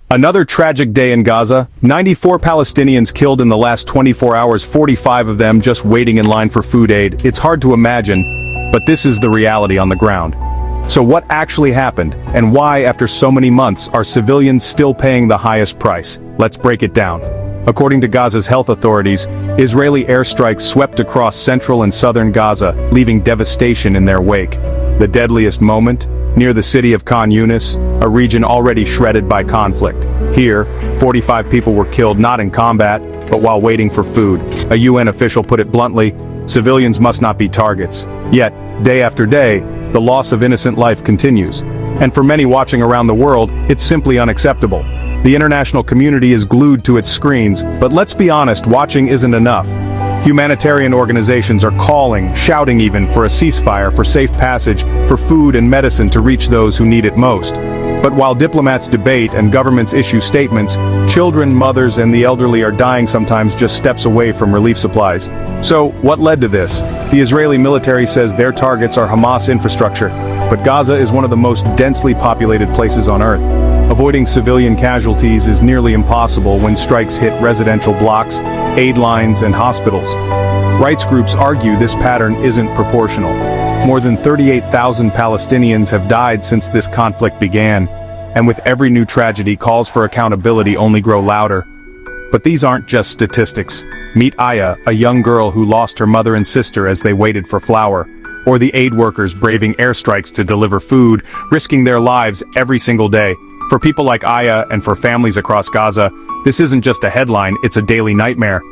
Another tragic day in Gaza, 94 Palestinians killed in the last 24 hours, 45 of them just waiting in line for food aid. It's hard to imagine, but this is the reality on the ground. So what actually happened, and why after so many months are civilians still paying the highest price? Let's break it down. According to Gaza's health authorities, Israeli airstrikes swept across central and southern Gaza, leaving devastation in their wake. The deadliest moment? Near the city of Khan Yunis, a region already shredded by conflict. Here, 45 people were killed not in combat, but while waiting for food. A UN official put it bluntly, civilians must not be targets. Yet, day after day, the loss of innocent life continues. And for many watching around the world, it's simply unacceptable. The international community is glued to its screens, but let's be honest, watching isn't enough. Humanitarian organizations are calling, shouting even, for a ceasefire, for safe passage, for food and medicine to reach those who need it most. But while diplomats debate and governments issue statements, children, mothers, and the elderly are dying sometimes just steps away from relief supplies. So, what led to this? The Israeli military says their targets are Hamas infrastructure, but Gaza is one of the most densely populated places on Earth. Avoiding civilian casualties is nearly impossible when strikes hit residential blocks, aid lines, and hospitals. Rights groups argue this pattern isn't proportional. More than 38,000 Palestinians have died since this conflict began, and with every new tragedy, calls for accountability only grow louder. But these aren't just statistics. Meet Aya, a young girl who lost her mother and sister as they waited for flour, or the aid workers braving airstrikes to deliver food, risking their lives every single day. For people like Aya and for families across Gaza, this isn't just a headline, it's a daily nightmare.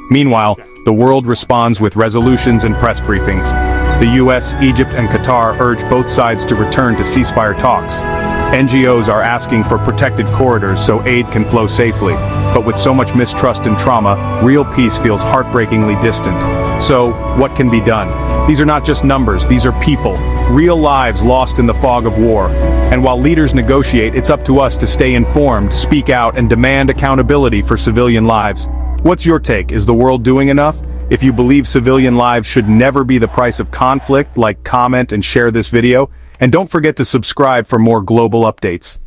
Meanwhile, the world responds with resolutions and press briefings. The US, Egypt, and Qatar urge both sides to return to ceasefire talks. NGOs are asking for protected corridors so aid can flow safely. But with so much mistrust and trauma, real peace feels heartbreakingly distant. So, what can be done? These are not just numbers, these are people. Real lives lost in the fog of war. And while leaders negotiate, it's up to us to stay informed, speak out, and demand accountability for civilian lives. What's your take? Is the world doing enough? If you believe civilian lives should never be the price of conflict, like, comment, and share this video. And don't forget to subscribe for more global updates.